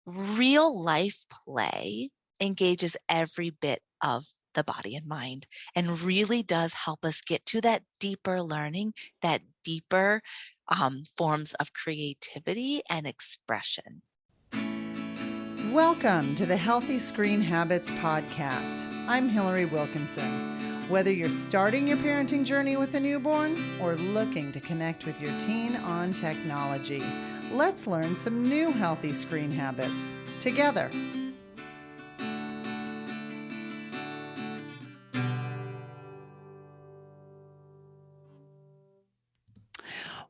Real life play engages every bit of the body and mind and really does help us get to that deeper learning, that deeper forms of creativity and expression. Welcome to the Healthy Screen Habits Podcast. I'm Hillary Wilkinson. Whether you're starting your parenting journey with a newborn or looking to connect with your teen on technology, let's learn some new healthy screen habits together.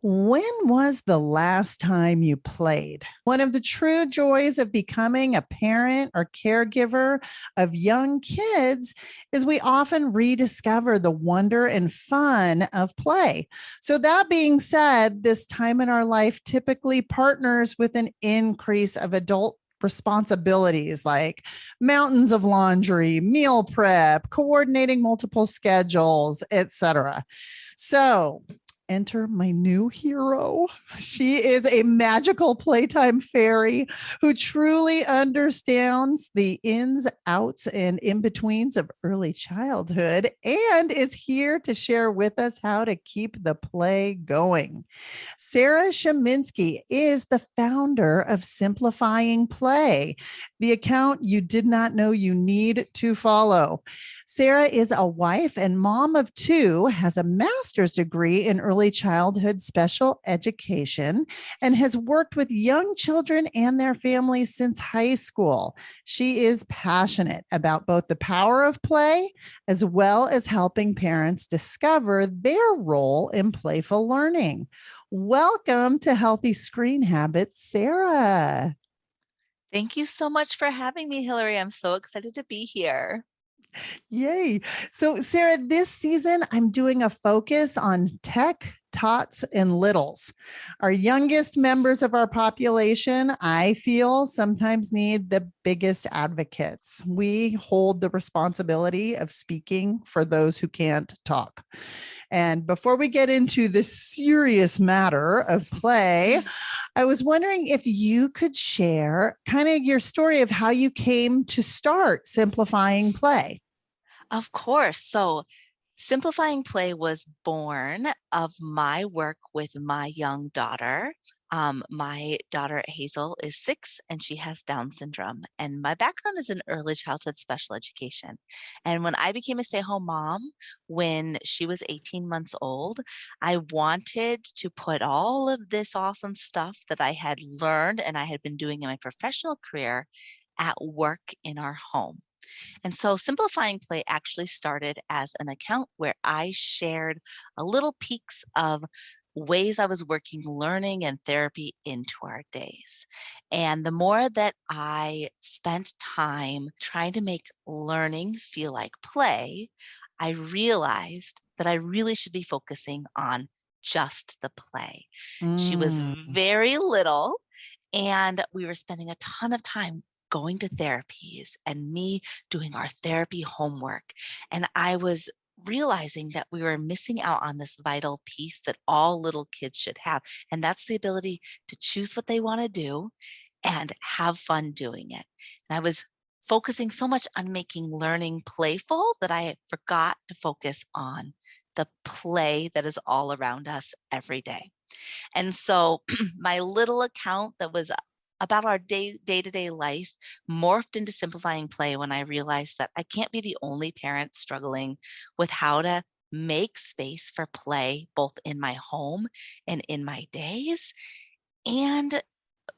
When was the last time you played? One of the true joys of becoming a parent or caregiver of young kids is we often rediscover the wonder and fun of play. So, that being said, this time in our life typically partners with an increase of adult responsibilities like mountains of laundry, meal prep, coordinating multiple schedules, etc. So, enter my new hero. She is a magical playtime fairy who truly understands the ins, outs, and in betweens of early childhood and is here to share with us how to keep the play going. Sarah Sheminsky is the founder of Simplifying Play, the account you did not know you need to follow. Sarah is a wife and mom of two, has a master's degree in early childhood special education, and has worked with young children and their families since high school. She is passionate about both the power of play as well as helping parents discover their role in playful learning. Welcome to Healthy Screen Habits, Sarah. Thank you so much for having me, Hillary. I'm so excited to be here. Yay. So, Sarah, this season I'm doing a focus on tech, tots, and littles. Our youngest members of our population, I feel, sometimes need the biggest advocates. We hold the responsibility of speaking for those who can't talk. And before we get into the serious matter of play, I was wondering if you could share kind of your story of how you came to start Simplifying Play. Of course. So, Simplifying Play was born of my work with my young daughter. My daughter Hazel is 6 and she has Down syndrome. And my background is in early childhood special education. And when I became a stay-at-home mom, when she was 18 months old, I wanted to put all of this awesome stuff that I had learned and I had been doing in my professional career at work in our home. And so Simplifying Play actually started as an account where I shared a little peeks of ways I was working learning and therapy into our days. And the more that I spent time trying to make learning feel like play, I realized that I really should be focusing on just the play. She was Mm. very little, and we were spending a ton of time going to therapies and me doing our therapy homework. And I was realizing that we were missing out on this vital piece that all little kids should have. And that's the ability to choose what they want to do and have fun doing it. And I was focusing so much on making learning playful that I forgot to focus on the play that is all around us every day. And so my little account that was about our day-to-day life morphed into Simplifying Play when I realized that I can't be the only parent struggling with how to make space for play both in my home and in my days, and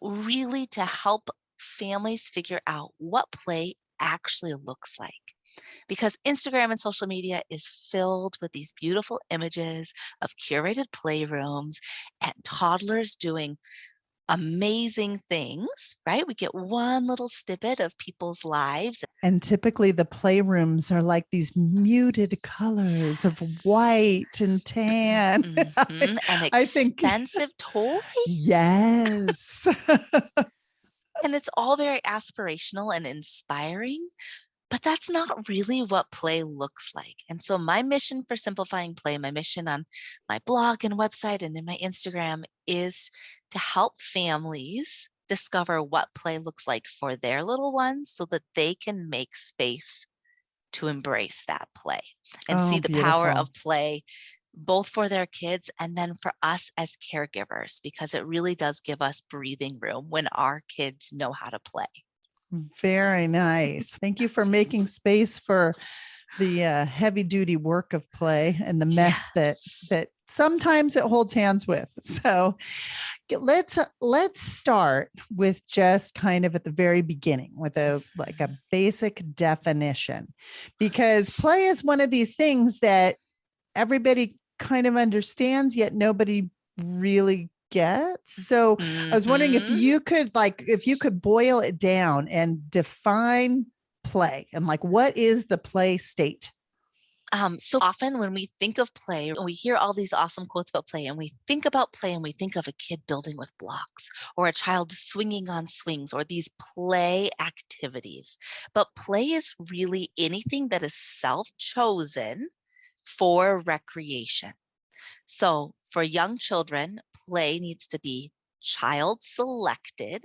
really to help families figure out what play actually looks like. Because Instagram and social media is filled with these beautiful images of curated playrooms and toddlers doing amazing things, right? We get one little snippet of people's lives. And typically the playrooms are like these muted colors of Yes. white and tan. And I think, expensive toys. yes. And it's all very aspirational and inspiring, but that's not really what play looks like. And so, my mission for Simplifying Play, my mission on my blog and website and in my Instagram is to help families discover what play looks like for their little ones so that they can make space to embrace that play and Oh, see the power beautiful. of play both for their kids and then for us as caregivers, because it really does give us breathing room when our kids know how to play. Very nice. Thank you for making space for the heavy duty work of play and the mess that Yes. that sometimes it holds hands with. So let's start with just kind of at the very beginning with a basic definition, because play is one of these things that everybody kind of understands, yet nobody really gets. So I was wondering if Mhm. you could boil it down and define play and like what is the play state? So often when we think of play, we hear all these awesome quotes about play, and we think about play and we think of a kid building with blocks or a child swinging on swings or these play activities. But play is really anything that is self chosen for recreation. So for young children, play needs to be child selected,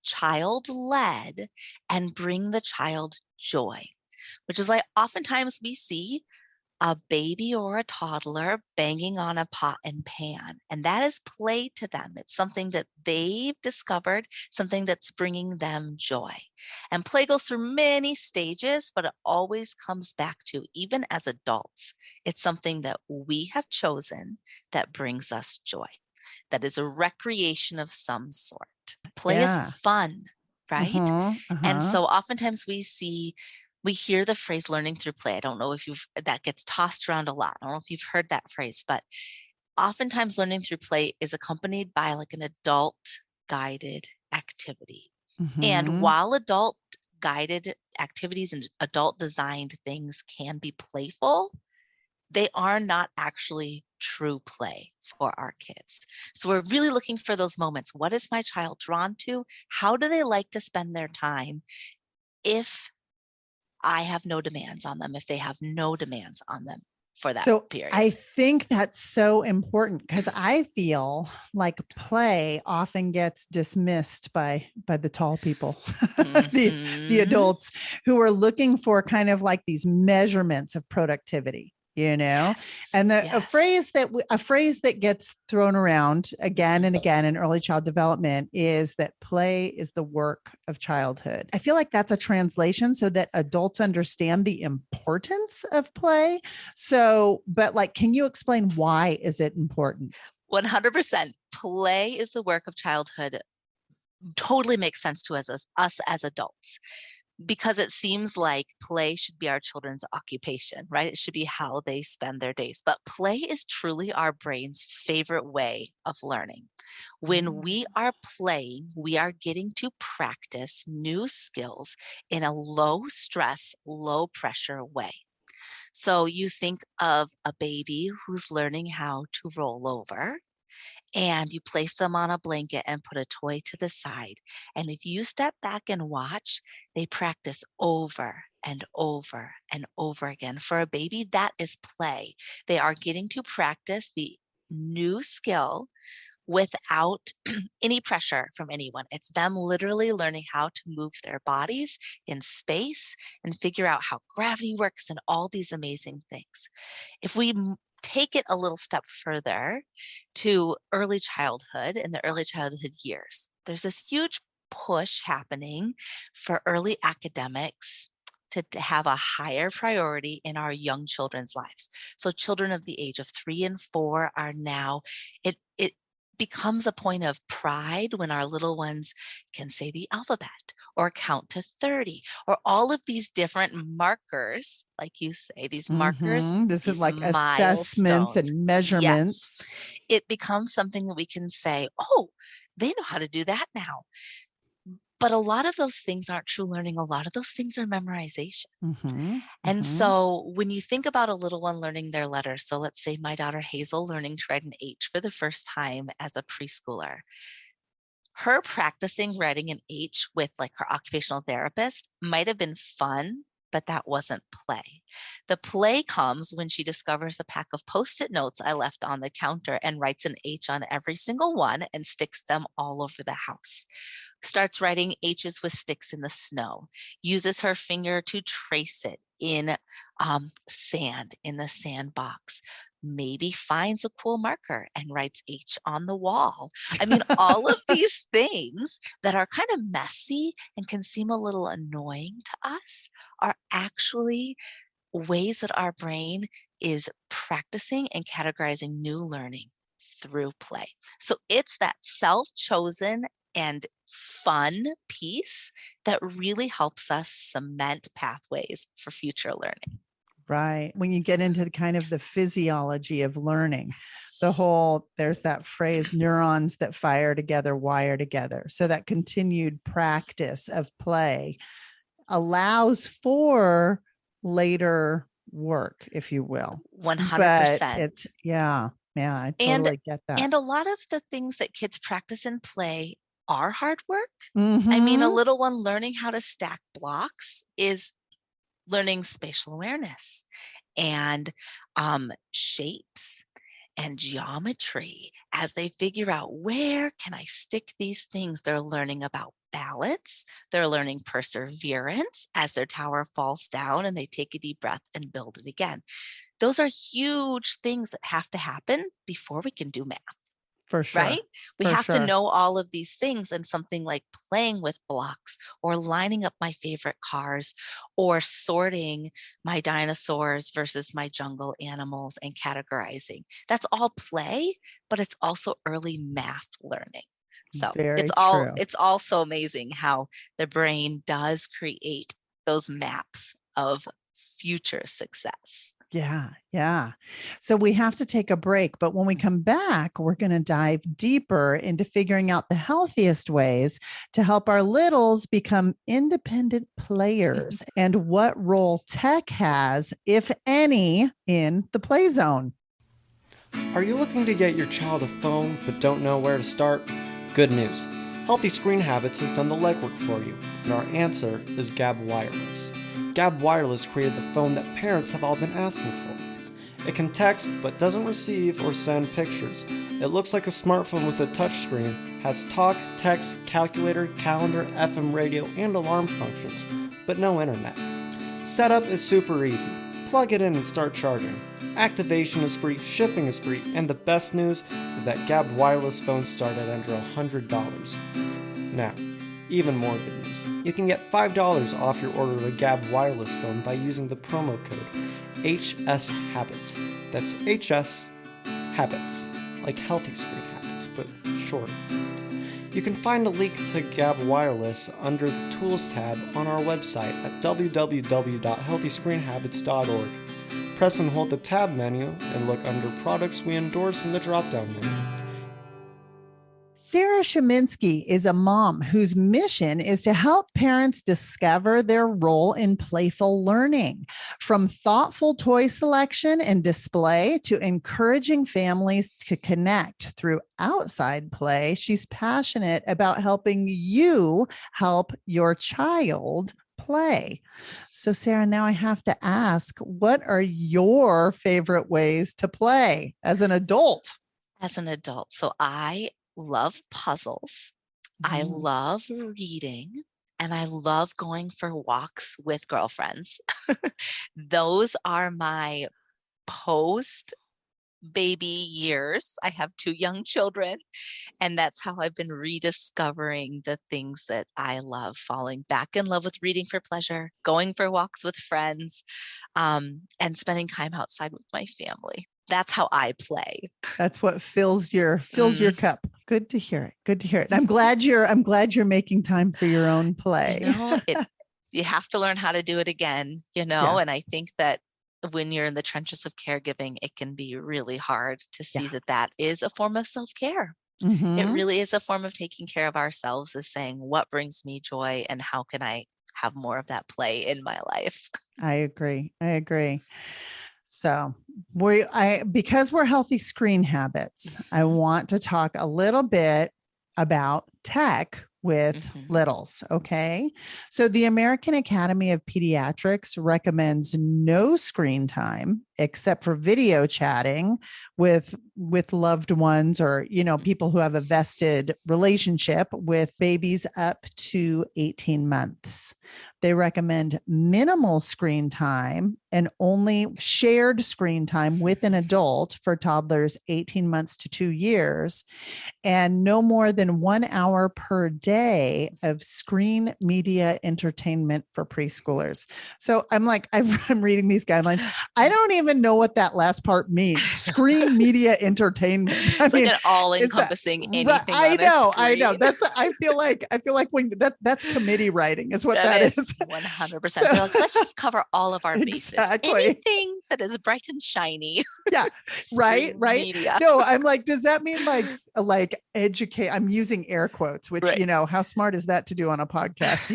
child led, and bring the child joy, which is why oftentimes we see a baby or a toddler banging on a pot and pan, and that is play to them. It's something that they've discovered, something that's bringing them joy. And play goes through many stages, but it always comes back to, even as adults, it's something that we have chosen that brings us joy, that is a recreation of some sort. Play is Yeah. fun, right? Uh-huh. And Uh-huh. so oftentimes we hear the phrase learning through play. I don't know if that gets tossed around a lot. I don't know if you've heard that phrase, but oftentimes learning through play is accompanied by like an adult guided activity. And Mm-hmm. while adult guided activities and adult designed things can be playful, they are not actually true play for our kids. So we're really looking for those moments. What is my child drawn to? How do they like to spend their time if I have no demands on them, if they have no demands on them for that So I period? think that's so important because I feel like play often gets dismissed by the tall people, the Mhm. adults who are looking for kind of like these measurements of productivity, Yes. and Yes. a phrase that gets thrown around again and again in early child development is that play is the work of childhood. I feel like that's a translation so that adults understand the importance of play. So, but like, can you explain why is it important? 100% play is the work of childhood. Totally makes sense to us as adults, because it seems like play should be our children's occupation, right? It should be how they spend their days. But play is truly our brain's favorite way of learning. When Mm. we are playing, we are getting to practice new skills in a low stress, low pressure way. So you think of a baby who's learning how to roll over, and you place them on a blanket and put a toy to the side. And if you step back and watch, they practice over and over and over again. For a baby, that is play. They are getting to practice the new skill without any pressure from anyone. It's them literally learning how to move their bodies in space and figure out how gravity works and all these amazing things. If we take it a little step further to early childhood, in the early childhood years, there's this huge push happening for early academics to have a higher priority in our young children's lives. So children of the age of 3 and 4 are now, it becomes a point of pride when our little ones can say the alphabet or count to 30, or all of these different markers, like you say, these markers, This is these like assessments milestones. and Yes, measurements. it becomes something that we can say, oh, they know how to do that now. But a lot of those things aren't true learning. A lot of those things are memorization. Hmm. And Hmm. so when you think about a little one learning their letters, so let's say my daughter Hazel learning to write an H for the first time as a preschooler, her practicing writing an H with like her occupational therapist might have been fun, but that wasn't play. The play comes when she discovers a pack of Post-it notes I left on the counter and writes an H on every single one and sticks them all over the house. Starts writing H's with sticks in the snow, uses her finger to trace it in sand in the sandbox, maybe finds a cool marker and writes H on the wall. I mean, all of these things that are kind of messy and can seem a little annoying to us are actually ways that our brain is practicing and categorizing new learning through play. So it's that self-chosen and fun piece that really helps us cement pathways for future learning. Right. When you get into the kind of the physiology of learning, there's that phrase, neurons that fire together, wire together. So that continued practice of play allows for later work, if you will. 100%. But yeah, I totally get that. And a lot of the things that kids practice in play are hard work. Mm-hmm. I mean, a little one learning how to stack blocks is learning spatial awareness and shapes and geometry as they figure out, where can I stick these things? They're learning about balance. They're learning perseverance as their tower falls down and they take a deep breath and build it again. Those are huge things that have to happen before we can do math. For sure. Right? We have to know all of these things, and something like playing with blocks or lining up my favorite cars or sorting my dinosaurs versus my jungle animals and categorizing. That's all play, but it's also early math learning. So it's also amazing how the brain does create those maps of future success. Yeah. So we have to take a break, but when we come back, we're going to dive deeper into figuring out the healthiest ways to help our littles become independent players and what role tech has, if any, in the play zone. Are you looking to get your child a phone but don't know where to start? Good news. Healthy Screen Habits has done the legwork for you, and our answer is Gabb Wireless. Gabb Wireless created the phone that parents have all been asking for. It can text but doesn't receive or send pictures. It looks like a smartphone with a touchscreen, has talk, text, calculator, calendar, FM radio, and alarm functions, but no internet. Setup is super easy. Plug it in and start charging. Activation is free, shipping is free, and the best news is that Gabb Wireless phones start at under $100. Now, even more good news. You can get $5 off your order of a Gabb Wireless phone by using the promo code HSHabits. That's HS Habits, like Healthy Screen Habits, but short. You can find a link to Gabb Wireless under the Tools tab on our website at www.healthyscreenhabits.org. Press and hold the tab menu and look under Products We Endorse in the drop-down menu. Sarah Sheminsky is a mom whose mission is to help parents discover their role in playful learning. From thoughtful toy selection and display to encouraging families to connect through outside play, she's passionate about helping you help your child play. So, Sarah, now I have to ask, what are your favorite ways to play as an adult? As an adult, so I love puzzles. I love reading, and I love going for walks with girlfriends. Those are my post baby years. I have 2 young children, and that's how I've been rediscovering the things that I love, falling back in love with reading for pleasure, going for walks with friends, and spending time outside with my family. That's how I play. That's what fills your cup. Good to hear it. I'm glad you're making time for your own play. You have to learn how to do it again, Yeah. And I think that when you're in the trenches of caregiving, it can be really hard to see that is a form of self-care. Mm-hmm. It really is a form of taking care of ourselves, is saying, what brings me joy and how can I have more of that play in my life? I agree. So because we're Healthy Screen Habits, I want to talk a little bit about tech with Mhm. littles. Okay. So the American Academy of Pediatrics recommends no screen time except for video chatting with loved ones, or, people who have a vested relationship with babies up to 18 months. They recommend minimal screen time and only shared screen time with an adult for toddlers 18 months to 2 years, and no more than 1 hour per day of screen media entertainment for preschoolers. So I'm like, I'm reading these guidelines. I don't even know what that last part means. Screen media entertainment. I It's like mean, an is that all-encompassing right? anything on a I know. screen. I feel like when that's committee writing is what That that is is. 100%. So They're like, let's just cover all of our bases. exactly. Anything that is bright and shiny, Yeah. Right. screen Right. media. No, I'm like, does that mean like educate? I'm using air quotes, which, Right. how smart is that to do on a podcast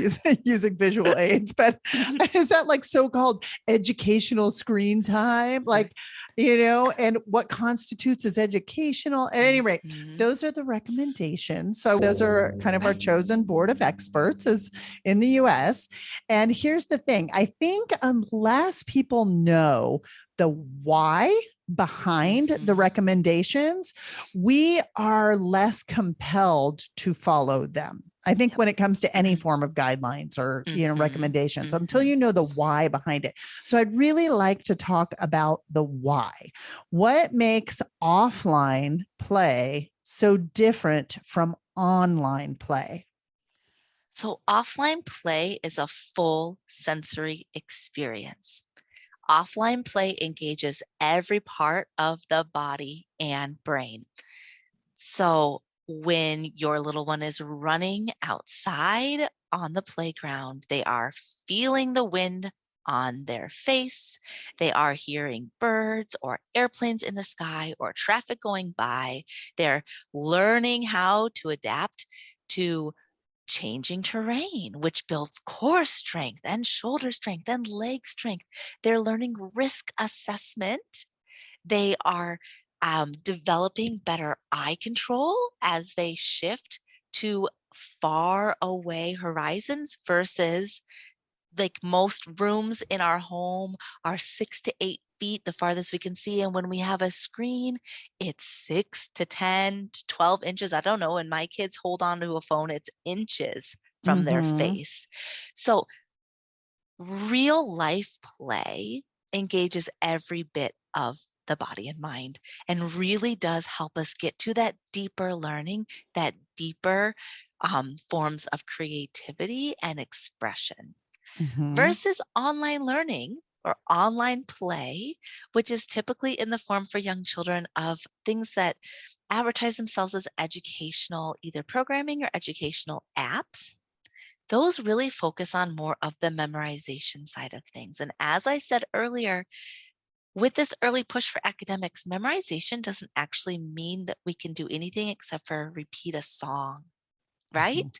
using visual aids? But is that like so-called educational screen time? Like, and what constitutes as educational? At any rate, Mhm. those are the recommendations. So those are kind of our Right. chosen board of experts is in the US. And here's the thing. I think unless people know the why behind the Mhm. recommendations, we are less compelled to follow them. I think Yep. when it comes to any form of guidelines or, Mhm. recommendations, until Mhm. you know the why behind it. So I'd really like to talk about the why. What makes offline play so different from online play? So offline play is a full sensory experience. Offline play engages every part of the body and brain. So when your little one is running outside on the playground, they are feeling the wind on their face. They are hearing birds or airplanes in the sky or traffic going by. They're learning how to adapt to changing terrain, which builds core strength and shoulder strength and leg strength. They're learning risk assessment. They are developing better eye control as they shift to far away horizons versus like most rooms in our home are 6 to 8 feet, the farthest we can see. And when we have a screen, it's 6 to 10 to 12 inches. I don't know. And my kids hold on to a phone, it's inches from their Mm-hmm. face. So real life play engages every bit of the body and mind and really does help us get to that deeper learning, that deeper forms of creativity and expression Mm-hmm. versus online learning or online play, which is typically in the form for young children of things that advertise themselves as educational, either programming or educational apps. Those really focus on more of the memorization side of things. And as I said earlier, with this early push for academics, memorization doesn't actually mean that we can do anything except for repeat a song, Mm-hmm. right?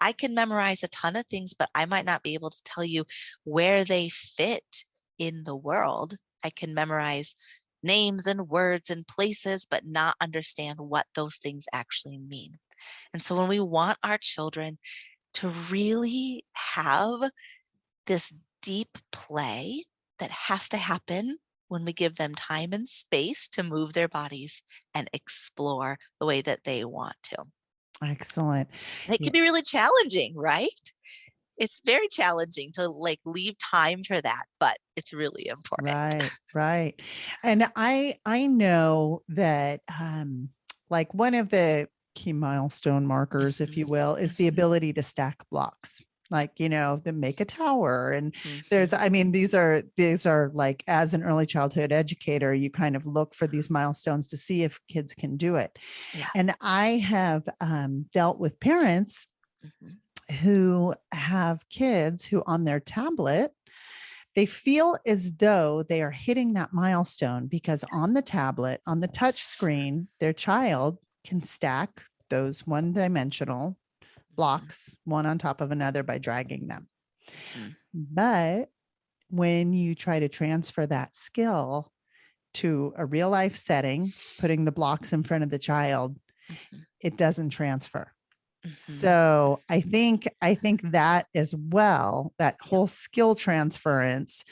I can memorize a ton of things, but I might not be able to tell you where they fit in the world. I can memorize names and words and places, but not understand what those things actually mean. And so when we want our children to really have this deep play that has to happen when we give them time and space to move their bodies and explore the way that they want to. Excellent. And it Yeah. can be really challenging, right? It's very challenging to like leave time for that, but it's really important. Right, right. And I know that like one of the key milestone markers, if you Mhm, will, is the mhm, ability to stack blocks. Like, to make a tower. And mhm. these are like, as an early childhood educator, you kind of look for these milestones to see if kids can do it. Yeah. And I have dealt with parents Mhm, who have kids who on their tablet they feel as though they are hitting that milestone because on the tablet, on the touch screen, their child can stack those one dimensional mhm, blocks one on top of another by dragging them. mhm, But when you try to transfer that skill to a real life setting, putting the blocks in front of the child, mhm. it doesn't transfer. Mhm. So I think that as well, that Yep. whole skill transference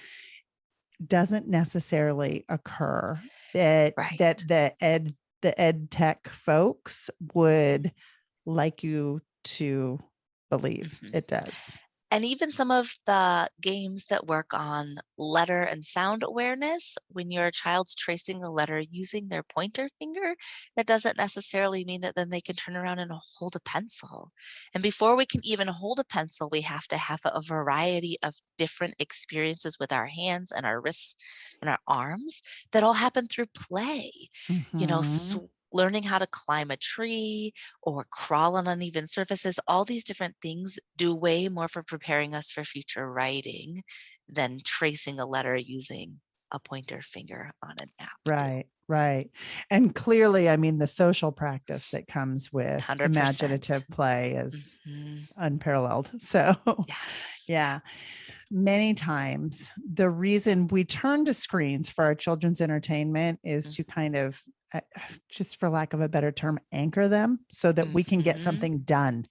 doesn't necessarily occur that Right. the ed tech folks would like you to believe Mhm. it does. And even some of the games that work on letter and sound awareness, when your child's tracing a letter using their pointer finger, that doesn't necessarily mean that then they can turn around and hold a pencil. And before we can even hold a pencil, we have to have a variety of different experiences with our hands and our wrists and our arms that all happen through play. You know, Mhm. learning how to climb a tree, or crawl on uneven surfaces, all these different things do way more for preparing us for future writing than tracing a letter using a pointer finger on an app do. Right, right. And clearly, I mean, the social practice that comes with 100%. imaginative play is Mhm. unparalleled. So, Yes. Yeah. yeah, many times the reason we turn to screens for our children's entertainment is to kind of, just for lack of a better term, anchor them so that we can get Mhm. something done.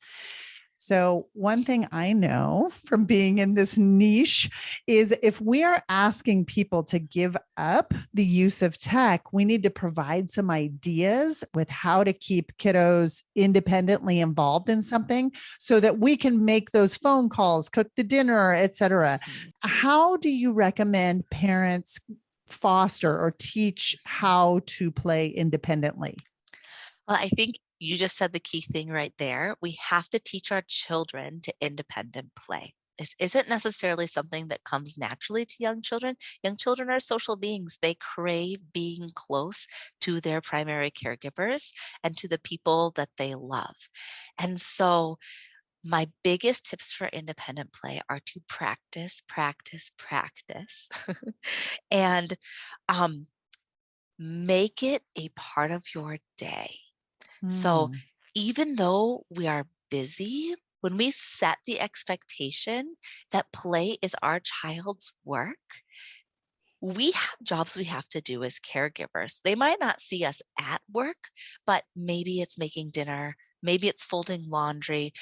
So, one thing I know from being in this niche is if we are asking people to give up the use of tech, we need to provide some ideas with how to keep kiddos independently involved in something so that we can make those phone calls, cook the dinner, etc. Mhm. How do you recommend parents foster or teach how to play independently? Well, I think you just said the key thing right there. We have to teach our children to independent play. This isn't necessarily something that comes naturally to young children. Young children are social beings. They crave being close to their primary caregivers and to the people that they love. And so, my biggest tips for independent play are to practice, practice, practice, and um, make it a part of your day. So Hmm. even though we are busy, when we set the expectation that play is our child's work, we have jobs we have to do as caregivers. They might not see us at work, but maybe it's making dinner, maybe it's folding laundry,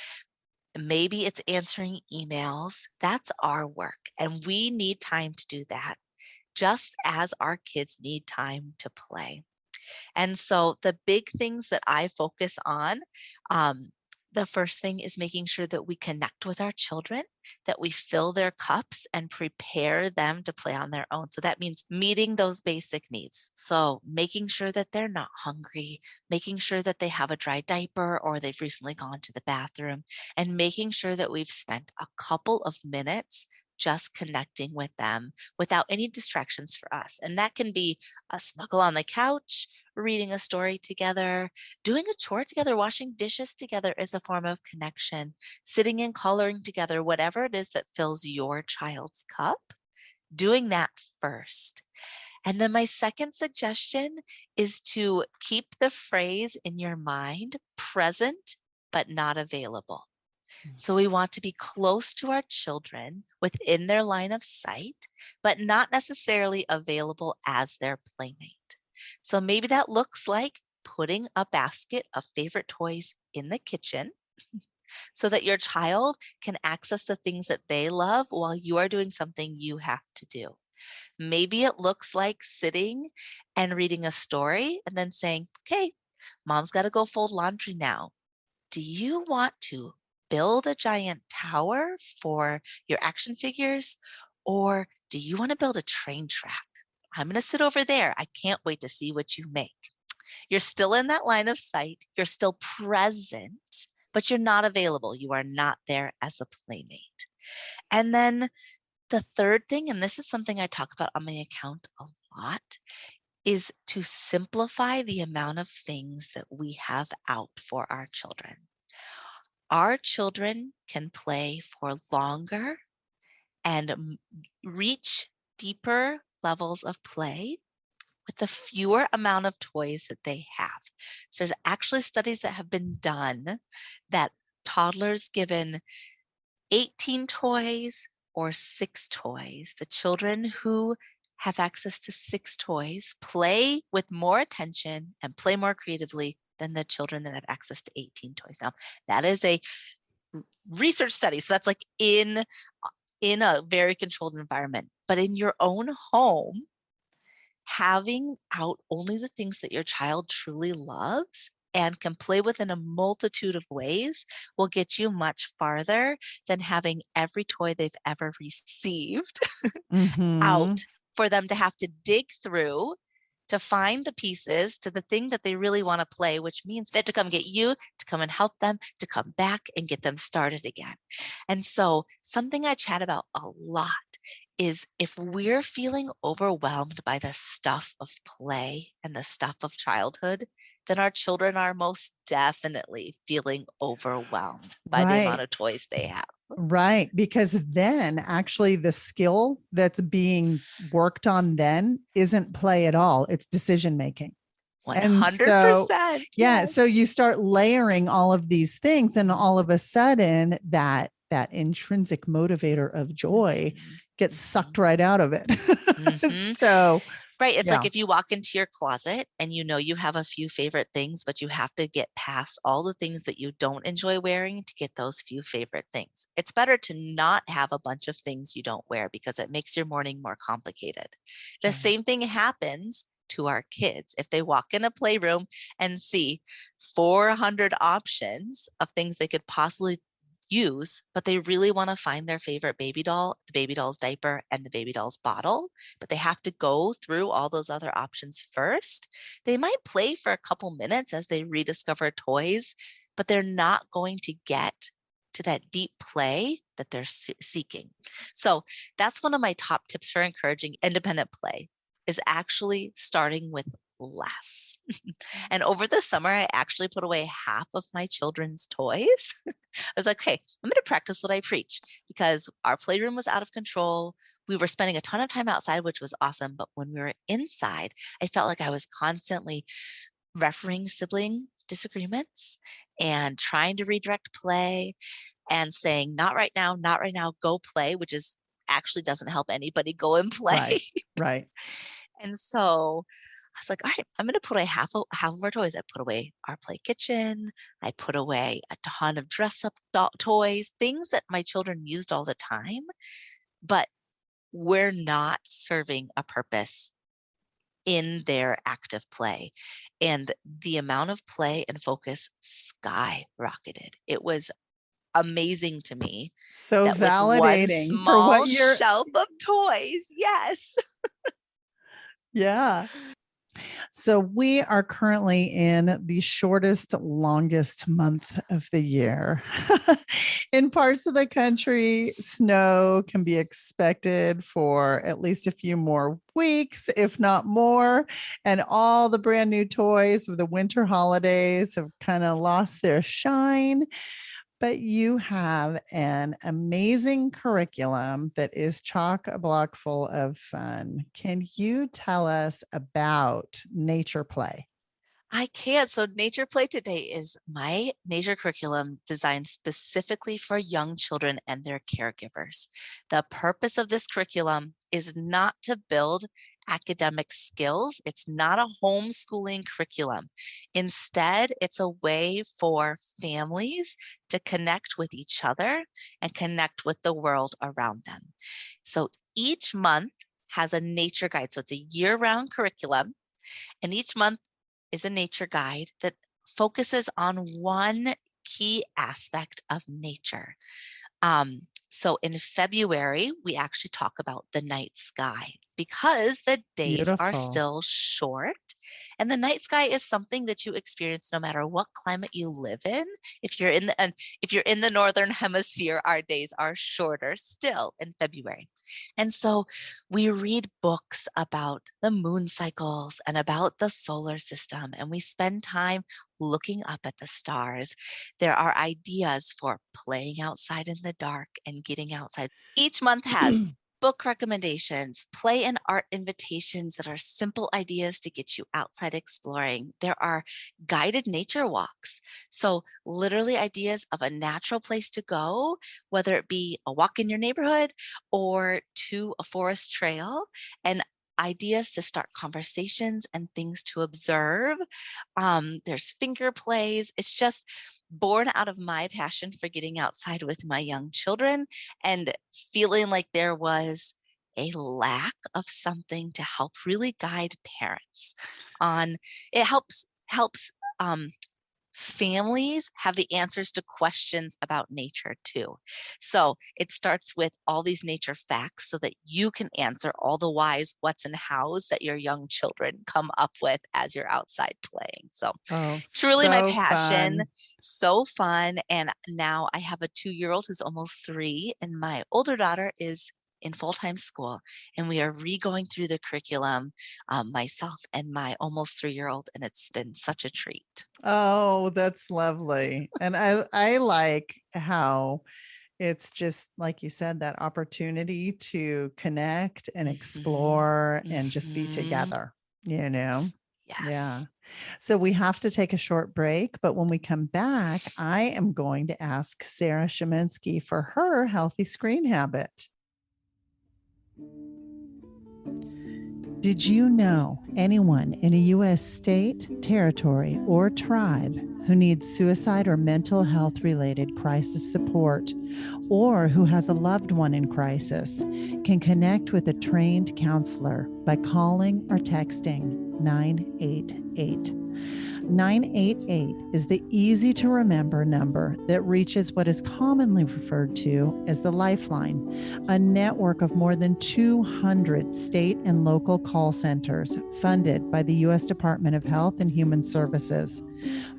maybe it's answering emails. That's our work. And we need time to do that, just as our kids need time to play. And so the big things that I focus on, um, the first thing is making sure that we connect with our children, that we fill their cups and prepare them to play on their own. So that means meeting those basic needs. So making sure that they're not hungry, making sure that they have a dry diaper or they've recently gone to the bathroom, and making sure that we've spent a couple of minutes just connecting with them without any distractions for us. And that can be a snuggle on the couch, reading a story together, doing a chore together, washing dishes together is a form of connection, sitting and coloring together, whatever it is that fills your child's cup, doing that first. And then my second suggestion is to keep the phrase in your mind present, but not available. So we want to be close to our children within their line of sight, but not necessarily available as their playmate. So maybe that looks like putting a basket of favorite toys in the kitchen so that your child can access the things that they love while you are doing something you have to do. Maybe it looks like sitting and reading a story and then saying, okay, mom's got to go fold laundry now. Do you want to build a giant tower for your action figures, or do you want to build a train track? I'm going to sit over there. I can't wait to see what you make. You're still in that line of sight. You're still present, but you're not available. You are not there as a playmate. And then the third thing, and this is something I talk about on my account a lot, is to simplify the amount of things that we have out for our children. Our children can play for longer and reach deeper levels of play with the fewer amount of toys that they have. So there's actually studies that have been done that toddlers given 18 toys or 6 toys, the children who have access to 6 toys play with more attention and play more creatively than the children that have access to 18 toys. Now, that is a research study. So that's like in a very controlled environment. But in your own home, having out only the things that your child truly loves and can play with in a multitude of ways will get you much farther than having every toy they've ever received Mm-hmm. out for them to have to dig through to find the pieces to the thing that they really want to play, which means they have to come get you to come and help them to come back and get them started again. And so something I chat about a lot is if we're feeling overwhelmed by the stuff of play and the stuff of childhood, then our children are most definitely feeling overwhelmed by the amount Right. of toys they have. Right. Because then actually the skill that's being worked on then isn't play at all. It's decision making. And so, 100%. yeah, so Yes. you start layering all of these things, and all of a sudden that intrinsic motivator of joy gets sucked right out of it. Mhm. So, Right. It's yeah. like if you walk into your closet and you know you have a few favorite things, but you have to get past all the things that you don't enjoy wearing to get those few favorite things. It's better to not have a bunch of things you don't wear because it makes your morning more complicated. The Right. same thing happens to our kids. If they walk in a playroom and see 400 options of things they could possibly use, but they really want to find their favorite baby doll, the baby doll's diaper, and the baby doll's bottle, but they have to go through all those other options first. They might play for a couple minutes as they rediscover toys, but they're not going to get to that deep play that they're seeking. So that's one of my top tips for encouraging independent play is actually starting with less. And over the summer, I actually put away half of my children's toys. I was like, okay, I'm going to practice what I preach because our playroom was out of control. We were spending a ton of time outside, which was awesome. But when we were inside, I felt like I was constantly refereeing sibling disagreements and trying to redirect play and saying, not right now, go play, which is actually doesn't help anybody go and play. Right. Right. And so I was like, all right, I'm going to put away half of our toys. I put away our play kitchen. I put away a ton of dress up toys, things that my children used all the time, but we're not serving a purpose in their active play. And the amount of play and focus skyrocketed. It was amazing to me So that with one validating for small what you're, shelf of toys, yes. yeah. So we are currently in the shortest, longest month of the year. In parts of the country, snow can be expected for at least a few more weeks, if not more. And all the brand new toys of the winter holidays have kind of lost their shine. But you have an amazing curriculum that is chock a block full of fun. Can you tell us about nature play? I can. So Nature Play Today is my nature curriculum designed specifically for young children and their caregivers. The purpose of this curriculum is not to build academic skills. It's not a homeschooling curriculum. Instead, it's a way for families to connect with each other and connect with the world around them. So each month has a nature guide. So it's a year-round curriculum. And each month is a nature guide that focuses on one key aspect of nature. So in February, we actually talk about the night sky because the days are Beautiful. still short. And the night sky is something that you experience no matter what climate you live in. If you're in the northern hemisphere, our days are shorter still in February. And so we read books about the moon cycles and about the solar system, and we spend time looking up at the stars. There are ideas for playing outside in the dark and getting outside. Each month has book recommendations, play and art invitations that are simple ideas to get you outside exploring. There are guided nature walks. So literally ideas of a natural place to go, whether it be a walk in your neighborhood or to a forest trail. And ideas to start conversations and things to observe. There's finger plays. It's just born out of my passion for getting outside with my young children and feeling like there was a lack of something to help really guide parents on. It helps families have the answers to questions about nature too. So it starts with all these nature facts so that you can answer all the whys, what's, and hows that your young children come up with as you're outside playing. So Oh, it's really my so passion. fun. So fun. And now I have a 2-year-old who's almost 3, and my older daughter is in full-time school, and we are re-going through the curriculum, myself and my almost 3-year-old, and it's been such a treat. Oh, that's lovely. And I like how it's just like you said, that opportunity to connect and explore and just be together, you know? Yes. Yeah. So we have to take a short break, but when we come back, I am going to ask Sarah Sheminsky for her healthy screen habit. Did you know anyone in a U.S. state, territory, or tribe who needs suicide or mental health related crisis support, or who has a loved one in crisis, can connect with a trained counselor by calling or texting 988. 988 is the easy to remember number that reaches what is commonly referred to as the Lifeline, a network of more than 200 state and local call centers funded by the U.S. Department of Health and Human Services.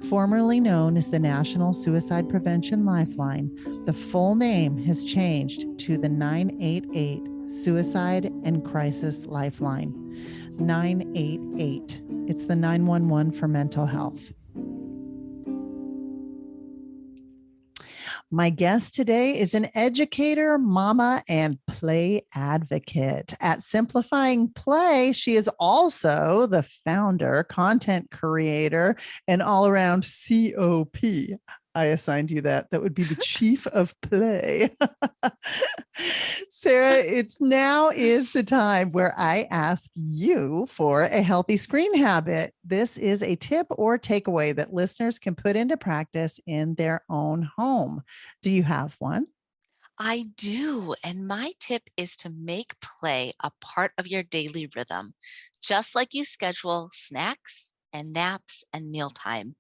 Formerly known as the National Suicide Prevention Lifeline, the full name has changed to the 988 Suicide and Crisis Lifeline. 988. It's the 911 for mental health. My guest today is an educator, mama, and play advocate. At Simplifying Play, she is also the founder, content creator, and all-around COP. I assigned you that. That would be the chief of play. Sarah, it's now is the time where I ask you for a healthy screen habit. This is a tip or takeaway that listeners can put into practice in their own home. Do you have one? I do. And my tip is to make play a part of your daily rhythm, just like you schedule snacks and naps and mealtime.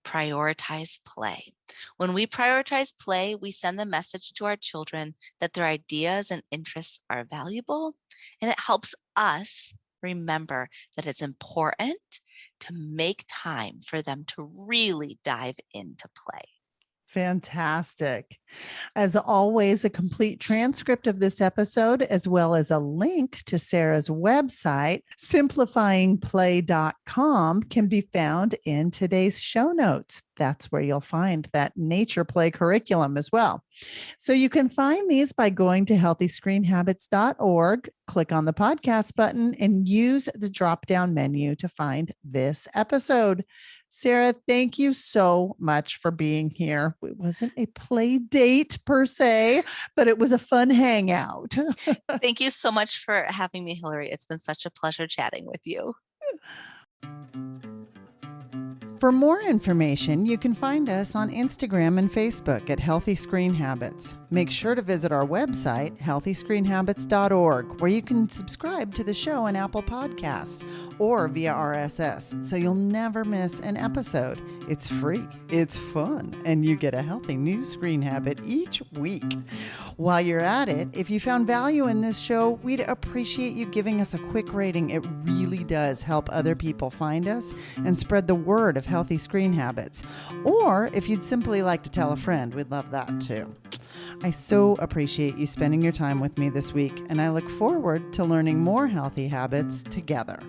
Prioritize play. When we prioritize play, we send the message to our children that their ideas and interests are valuable, and it helps us remember that it's important to make time for them to really dive into play. Fantastic. As always, a complete transcript of this episode, as well as a link to Sarah's website, simplifyingplay.com, can be found in today's show notes. That's where you'll find that nature play curriculum as well. So you can find these by going to healthyscreenhabits.org, click on the podcast button, and use the drop-down menu to find this episode. Sarah, thank you so much for being here. It wasn't a play date per se, but it was a fun hangout. Thank you so much for having me, Hillary. It's been such a pleasure chatting with you. For more information, you can find us on Instagram and Facebook at Healthy Screen Habits. Make sure to visit our website, healthyscreenhabits.org, where you can subscribe to the show on Apple Podcasts or via RSS, so you'll never miss an episode. It's free, it's fun, and you get a healthy new screen habit each week. While you're at it, if you found value in this show, we'd appreciate you giving us a quick rating. It really does help other people find us and spread the word of healthy screen habits. Or if you'd simply like to tell a friend, we'd love that too. I so appreciate you spending your time with me this week, and I look forward to learning more healthy habits together.